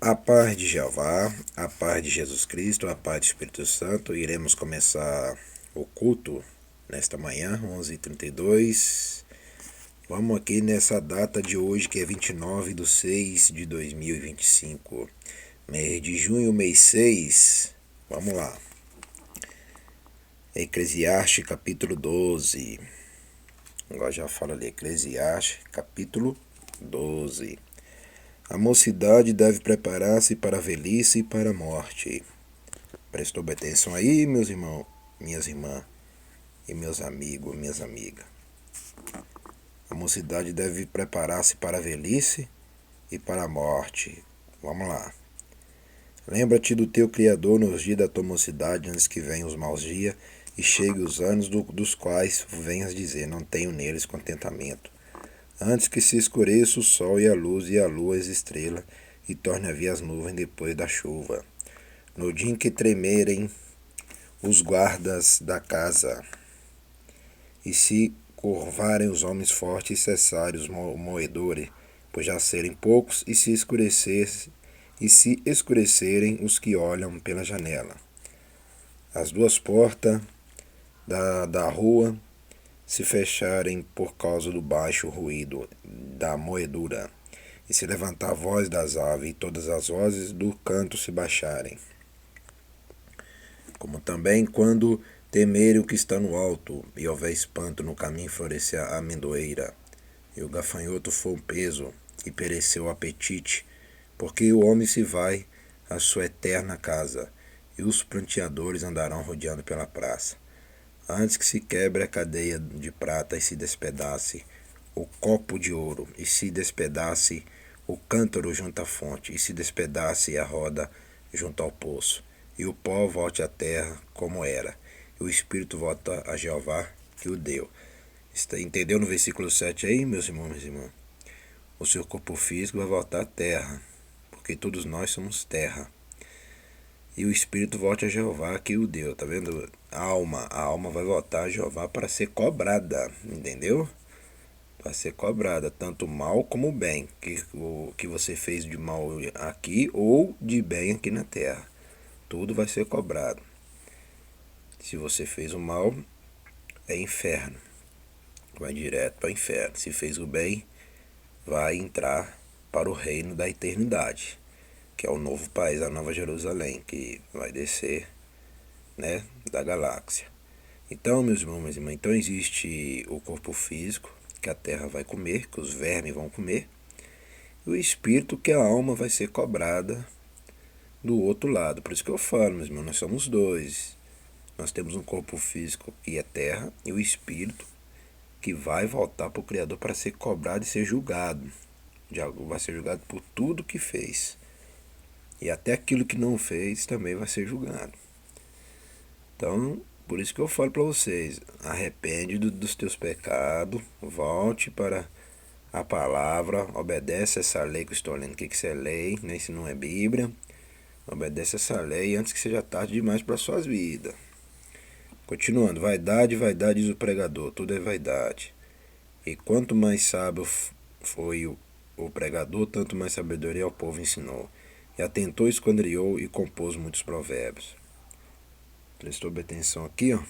A paz de Jeová, a paz de Jesus Cristo, a paz do Espírito Santo. Iremos começar o culto nesta manhã, 11h32. Vamos aqui nessa data de hoje, que é 29/6/2025. Mês de junho, mês 6. Vamos lá. Eclesiastes, capítulo 12. Agora já falo ali, Eclesiastes, capítulo 12. A mocidade deve preparar-se para a velhice e para a morte. Prestou bem atenção aí, meus irmãos, minhas irmãs e meus amigos, minhas amigas. A mocidade deve preparar-se para a velhice e para a morte. Vamos lá. Lembra-te do teu Criador nos dias da tua mocidade, antes que venham os maus dias e cheguem os anos dos quais venhas dizer, não tenho neles contentamento. Antes que se escureça o sol e a luz e a lua as estrelas, e torne a vir as nuvens depois da chuva. No dia em que tremerem os guardas da casa, e se curvarem os homens fortes e cessarem os moedores, pois já serem poucos, e se escurecerem os que olham pela janela. As duas portas da rua se fecharem por causa do baixo ruído da moedura, e se levantar a voz das aves, e todas as vozes do canto se baixarem. Como também quando temerem o que está no alto, e houver espanto no caminho, florescer a amendoeira, e o gafanhoto for um peso, e pereceu o apetite, porque o homem se vai à sua eterna casa, e os pranteadores andarão rodeando pela praça. Antes que se quebre a cadeia de prata e se despedace o copo de ouro, e se despedace o cântaro junto à fonte, e se despedace a roda junto ao poço, e o pó volte à terra como era, e o espírito volta a Jeová que o deu. Entendeu no versículo 7 aí, meus irmãos e minhas irmãs? O seu corpo físico vai voltar à terra, porque todos nós somos terra. E o espírito volte a Jeová que o deu, tá vendo? A alma vai voltar a Jeová para ser cobrada, entendeu? Para ser cobrada, tanto mal como bem, o que você fez de mal aqui ou de bem aqui na terra. Tudo vai ser cobrado. Se você fez o mal, é inferno, vai direto para o inferno. Se fez o bem, vai entrar para o reino da eternidade, que é o novo país, a Nova Jerusalém, que vai descer, né, da galáxia. Então, meus irmãos, minhas irmãs, então existe o corpo físico, que a terra vai comer, que os vermes vão comer, e o espírito, que a alma vai ser cobrada do outro lado. Por isso que eu falo, meus irmãos, nós somos dois. Nós temos um corpo físico que é terra, e o espírito que vai voltar para o Criador para ser cobrado e ser julgado. Vai ser julgado por tudo que fez. E até aquilo que não fez também vai ser julgado. Então, por isso que eu falo para vocês, arrepende dos teus pecados, volte para a palavra, obedece essa lei que eu estou lendo. O que isso é lei, né? Isso não é Bíblia. Obedece essa lei antes que seja tarde demais para suas vidas. Continuando, vaidade, vaidade, diz o pregador, tudo é vaidade. E quanto mais sábio foi o pregador, tanto mais sabedoria ao povo ensinou. E atentou, esquadrinhou e compôs muitos provérbios. Prestou bem atenção aqui, ó.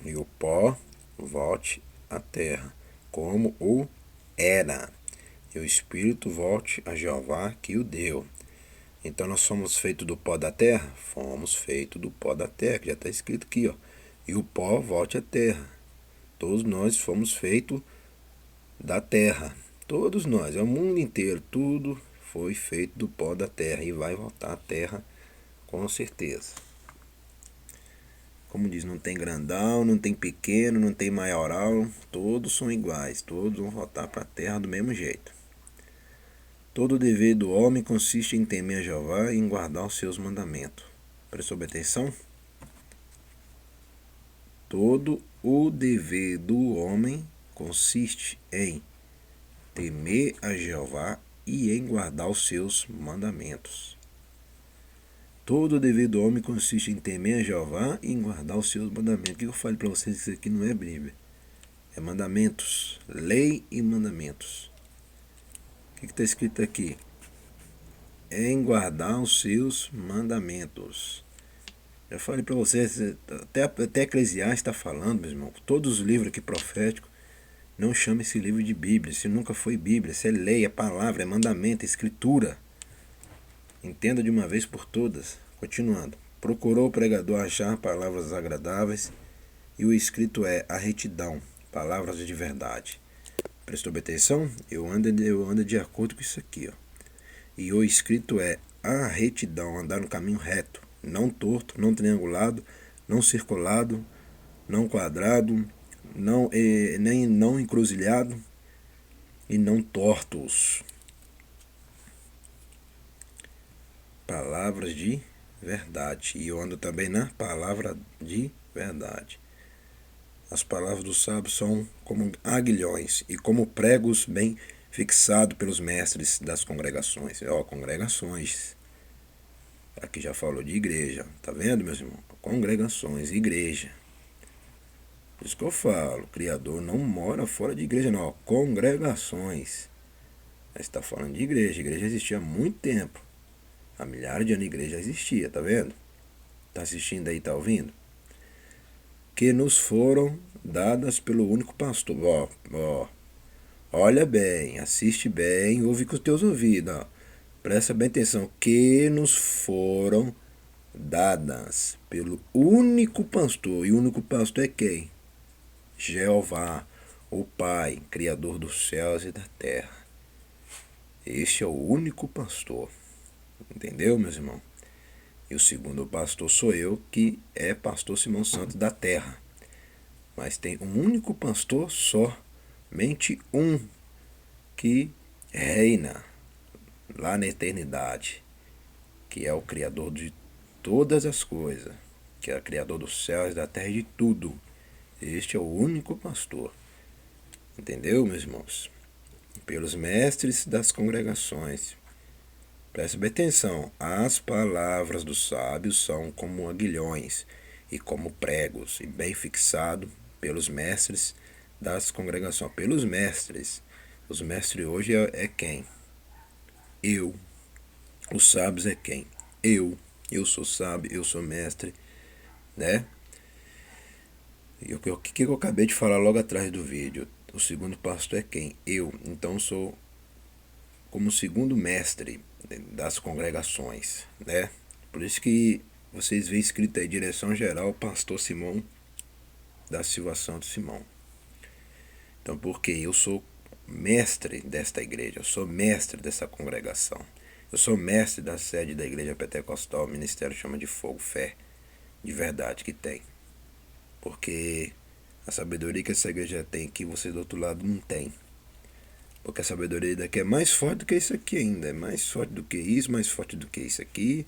E o pó volte à terra, como o era. E o espírito volte a Jeová que o deu. Então nós somos feitos do pó da terra? Fomos feitos do pó da terra, que já está escrito aqui, ó. E o pó volte à terra. Todos nós fomos feitos da terra. Todos nós, é o mundo inteiro, tudo foi feito do pó da terra e vai voltar à terra com certeza. Como diz, não tem grandão, não tem pequeno, não tem maioral, todos são iguais, todos vão voltar para a terra do mesmo jeito. Todo o dever do homem consiste em temer a Jeová e em guardar os seus mandamentos. Prestou bem atenção? Todo o dever do homem consiste em temer a Jeová e em guardar os seus mandamentos. Todo o dever do homem consiste em temer a Jeová e em guardar os seus mandamentos. O que eu falei para vocês? Isso aqui não é Bíblia. É mandamentos. Lei e mandamentos. O que está escrito aqui? em guardar os seus mandamentos. Já falei para vocês, até Eclesiastes está falando, meu irmão, todos os livros aqui proféticos, não chama esse livro de Bíblia, isso nunca foi Bíblia, isso é lei, é palavra, é mandamento, é escritura. Entenda de uma vez por todas. Continuando. Procurou o pregador achar palavras agradáveis, e o escrito é a retidão, palavras de verdade. Prestou bem atenção? Eu ando de acordo com isso aqui, ó. E o escrito é a retidão, andar no caminho reto, não torto, não triangulado, não circulado, não quadrado, nem não encruzilhado e não tortos. Palavras de verdade. E eu ando também na palavra de verdade. As palavras do sábio são como aguilhões e como pregos bem fixados pelos mestres das congregações. Congregações. Aqui já falou de igreja. Tá vendo, meus irmãos? Congregações, igreja. Por isso que eu falo, o Criador não mora fora de igreja, não. Congregações. Mas está falando de igreja. A igreja existia há muito tempo. Há milhares de anos a igreja existia, tá vendo? Tá assistindo aí, tá ouvindo? Que nos foram dadas pelo único pastor. Olha bem, assiste bem, ouve com os teus ouvidos. Ó. Presta bem atenção. Que nos foram dadas pelo único pastor. E o único pastor é quem? Jeová, o Pai, Criador dos céus e da terra. Este é o único pastor. Entendeu, meus irmãos? E o segundo pastor sou eu, que é pastor Simão Santos da terra. Mas tem um único pastor, somente um, que reina lá na eternidade, que é o Criador de todas as coisas, que é o Criador dos céus, da terra e de tudo. Este é o único pastor. Entendeu, meus irmãos? Pelos mestres das congregações. Preste bem atenção. As palavras dos sábios são como aguilhões e como pregos, e bem fixado pelos mestres das congregações. Pelos mestres. Os mestres hoje é quem? Eu. Os sábios é quem? Eu. Eu sou sábio, eu sou mestre, né? E o que eu acabei de falar logo atrás do vídeo? O segundo pastor é quem? Eu. Então sou como segundo mestre das congregações, né? Por isso que vocês veem escrito aí, direção geral, pastor Simão da Silva Santos Simão. Então, porque eu sou mestre desta igreja, eu sou mestre dessa congregação, eu sou mestre da sede da igreja pentecostal, o ministério chama de Fogo, fé, de verdade que tem. Porque a sabedoria que essa igreja tem, que vocês do outro lado não tem. Porque a sabedoria daqui é mais forte do que isso aqui ainda. É mais forte do que isso, mais forte do que isso aqui.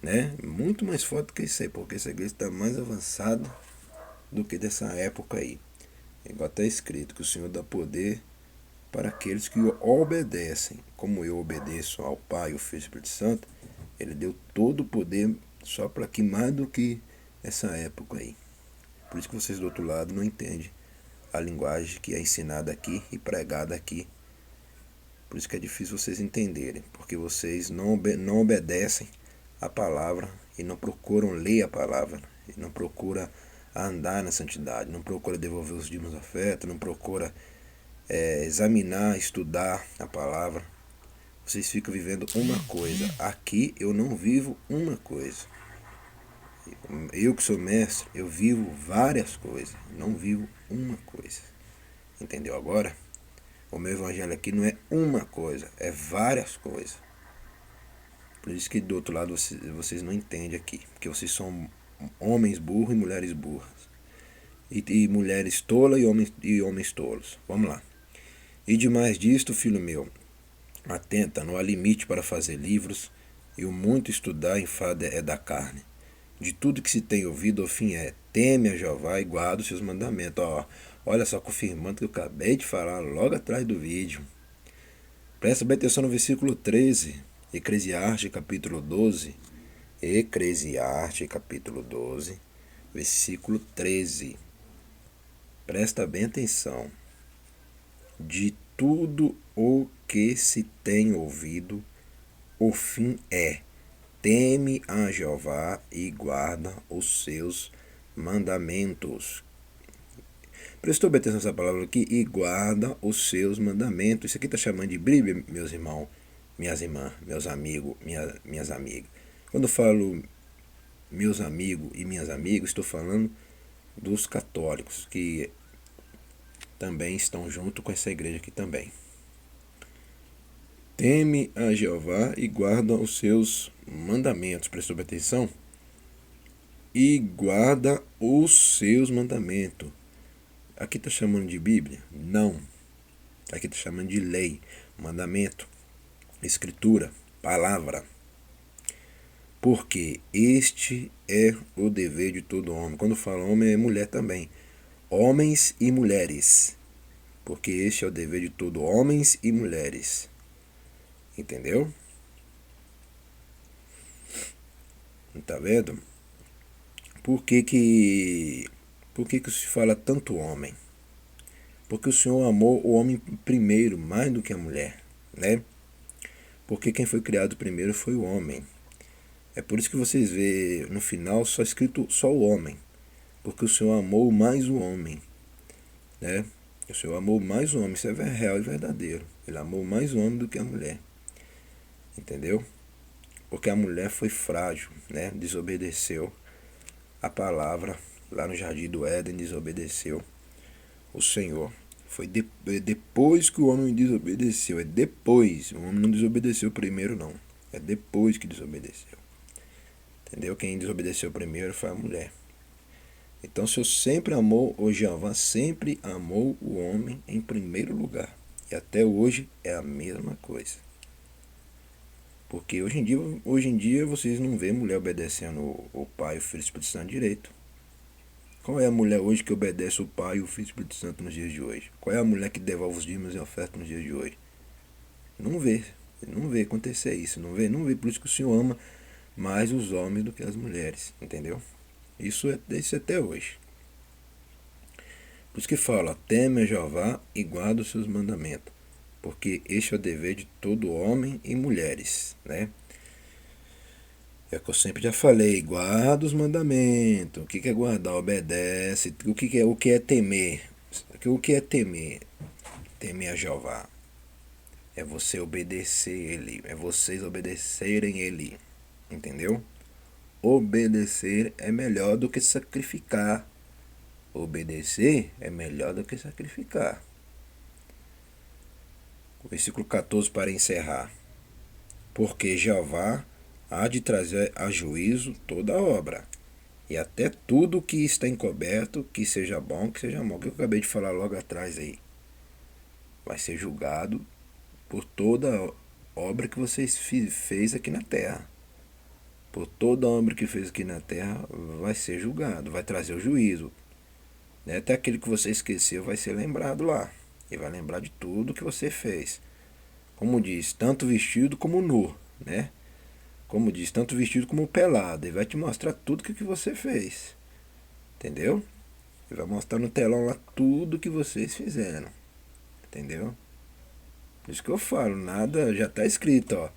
Né? Muito mais forte do que isso aí. Porque essa igreja está mais avançada do que dessa época aí. Igual está escrito que o Senhor dá poder para aqueles que o obedecem. Como eu obedeço ao Pai, o Filho e o Espírito Santo, Ele deu todo o poder só para que mais do que essa época aí. Por isso que vocês do outro lado não entendem a linguagem que é ensinada aqui e pregada aqui. Por isso que é difícil vocês entenderem, porque vocês não obedecem a palavra e não procuram ler a palavra, e não procuram andar na santidade, não procura devolver os dízimos afetos, não procura examinar, estudar a palavra. Vocês ficam vivendo uma coisa. Aqui eu não vivo uma coisa. Eu que sou mestre, eu vivo várias coisas, não vivo uma coisa. Entendeu agora? O meu evangelho aqui não é uma coisa, é várias coisas. Por isso que do outro lado vocês não entendem aqui. Porque vocês são homens burros e mulheres burras. E mulheres tolas e homens tolos. Vamos lá. E demais disto, filho meu, atenta, não há limite para fazer livros, e o muito estudar enfada é da carne. De tudo que se tem ouvido, o fim é: teme a Jeová e guarda os seus mandamentos. Olha só, confirmando que eu acabei de falar logo atrás do vídeo. Presta bem atenção no versículo 13, Eclesiastes capítulo 12. Eclesiastes capítulo 12, versículo 13. Presta bem atenção. De tudo o que se tem ouvido, o fim é: teme a Jeová e guarda os seus mandamentos. Prestou bem atenção nessa palavra aqui? E guarda os seus mandamentos. Isso aqui está chamando de Bíblia, meus irmãos, minhas irmãs, meus amigos, minhas amigas. Quando eu falo meus amigos e minhas amigas, estou falando dos católicos, que também estão junto com essa igreja aqui também. Teme a Jeová e guarda os seus mandamentos. Prestou bem atenção? E guarda os seus mandamentos. Aqui está chamando de Bíblia? Não. Aqui está chamando de lei, mandamento, escritura, palavra. Porque este é o dever de todo homem. Quando fala homem, é mulher também. Homens e mulheres. Porque este é o dever de todo homens e mulheres. Entendeu? Tá vendo? Por que se fala tanto homem? Porque o Senhor amou o homem primeiro, mais do que a mulher, né? Porque quem foi criado primeiro foi o homem. É por isso que vocês vê no final só escrito só o homem. Porque o Senhor amou mais o homem, né? O Senhor amou mais o homem, isso é real e verdadeiro. Ele amou mais o homem do que a mulher. Entendeu? Porque a mulher foi frágil, né? Desobedeceu a palavra lá no Jardim do Éden, desobedeceu o Senhor. Foi depois que o homem desobedeceu. É depois. O homem não desobedeceu primeiro, não. É depois que desobedeceu. Entendeu? Quem desobedeceu primeiro foi a mulher. Então, o Senhor sempre amou, o Jeová sempre amou o homem em primeiro lugar. E até hoje é a mesma coisa. Porque hoje em dia vocês não vê mulher obedecendo o Pai, o Filho e o Espírito Santo direito. Qual é a mulher hoje que obedece o Pai, o Filho e o Espírito Santo nos dias de hoje? Qual é a mulher que devolve os dízimos e ofertas nos dias de hoje? Não vê. Não vê acontecer isso. Não vê. Por isso que o Senhor ama mais os homens do que as mulheres. Entendeu? Isso é até hoje. Por isso que fala: teme a Jeová e guarda os seus mandamentos. Porque este é o dever de todo homem e mulheres, né? É o que eu sempre já falei: guarda os mandamentos. O que é guardar? Obedece. O que é temer? O que é temer? Temer a Jeová. É você obedecer Ele. É vocês obedecerem Ele. Entendeu? Obedecer é melhor do que sacrificar. Obedecer é melhor do que sacrificar. O versículo 14 para encerrar. Porque Jeová há de trazer a juízo toda a obra, e até tudo que está encoberto, que seja bom, que seja mal. Que eu acabei de falar logo atrás aí. Vai ser julgado por toda obra que vocês fez aqui na terra. Por toda obra que fez aqui na terra vai ser julgado, vai trazer o juízo. Até aquele que você esqueceu vai ser lembrado lá. E vai lembrar de tudo que você fez. Como diz, tanto vestido como nu, né? Como diz, tanto vestido como pelado. Ele vai te mostrar tudo que você fez. Entendeu? Ele vai mostrar no telão lá tudo que vocês fizeram. Entendeu? Por isso que eu falo, nada já está escrito, ó.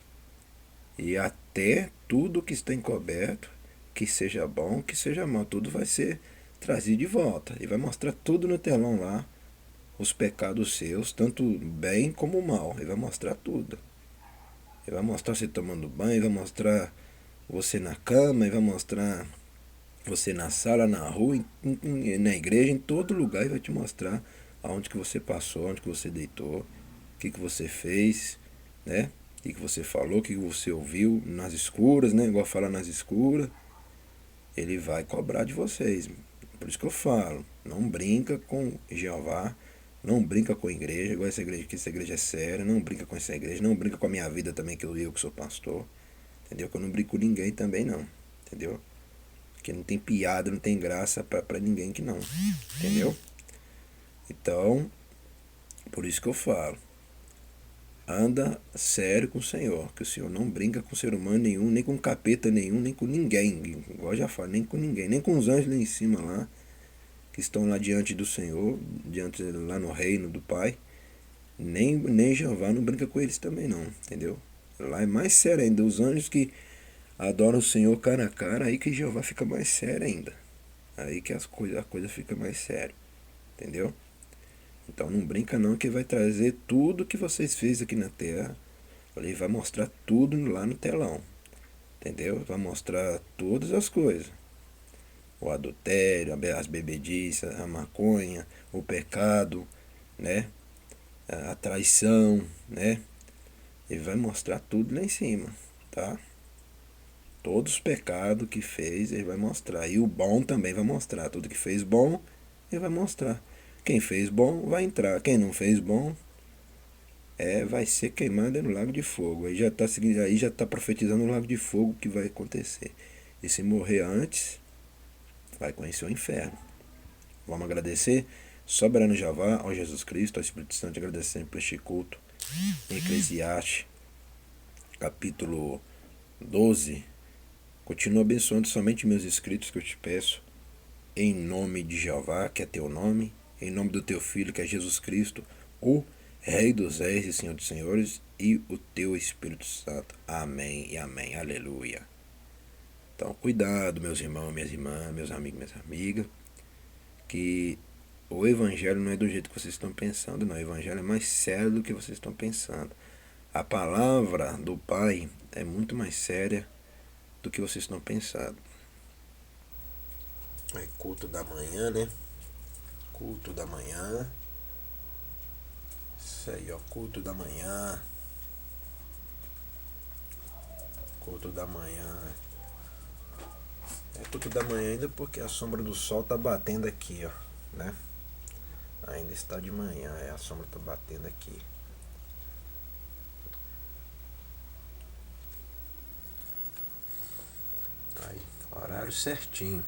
E até tudo que está encoberto, que seja bom, que seja mal, tudo vai ser trazido de volta. Ele vai mostrar tudo no telão lá, os pecados seus, tanto bem como mal. Ele vai mostrar tudo. Ele vai mostrar você tomando banho, ele vai mostrar você na cama, ele vai mostrar você na sala, na rua, na igreja, em todo lugar. Ele vai te mostrar aonde que você passou, onde que você deitou, o que você fez, né? O que você falou, o que você ouviu nas escuras, né? Igual fala nas escuras. Ele vai cobrar de vocês. Por isso que eu falo, não brinca com Jeová, não brinca com a igreja, igual essa igreja aqui, essa igreja é séria, não brinca com essa igreja, não brinca com a minha vida também, que eu que sou pastor, entendeu? Que eu não brinco com ninguém também não, entendeu? Que não tem piada, não tem graça pra ninguém que não, entendeu? Então, por isso que eu falo, anda sério com o Senhor, que o Senhor não brinca com ser humano nenhum, nem com capeta nenhum, nem com ninguém, igual eu já falo, nem com ninguém, nem com os anjos lá em cima lá, que estão lá diante do Senhor, diante lá no reino do Pai, nem Jeová não brinca com eles também não, entendeu? Lá é mais sério ainda. Os anjos que adoram o Senhor cara a cara, aí que Jeová fica mais sério ainda. Aí que a coisa fica mais séria. Entendeu? Então não brinca não que vai trazer tudo que vocês fez aqui na terra. Ele vai mostrar tudo lá no telão. Entendeu? Vai mostrar todas as coisas. O adultério, as bebediças, a maconha, o pecado, né? A traição, né? Ele vai mostrar tudo lá em cima, tá? Todos os pecados que fez, ele vai mostrar. E o bom também vai mostrar. Tudo que fez bom, ele vai mostrar. Quem fez bom vai entrar. Quem não fez bom, vai ser queimado no lago de fogo. Aí já está profetizando o lago de fogo que vai acontecer. E se morrer antes, vai conhecer o inferno. Vamos agradecer? Soberano Javá, ao Jesus Cristo, ao Espírito Santo, agradecendo por este culto. Em Eclesiastes, capítulo 12. Continua abençoando somente meus inscritos que eu te peço. Em nome de Jeová, que é teu nome. Em nome do teu Filho, que é Jesus Cristo, o Rei dos Reis e Senhor dos Senhores. E o teu Espírito Santo. Amém e amém. Aleluia. Então, cuidado, meus irmãos, minhas irmãs, meus amigos, minhas amigas. Que o Evangelho não é do jeito que vocês estão pensando, não. O Evangelho é mais sério do que vocês estão pensando. A palavra do Pai é muito mais séria do que vocês estão pensando. É culto da manhã, né? Culto da manhã. Isso aí, ó. Culto da manhã. Culto da manhã. É culto da manhã ainda porque a sombra do sol tá batendo aqui, ó. Né? Ainda está de manhã, a sombra tá batendo aqui. Aí, horário certinho.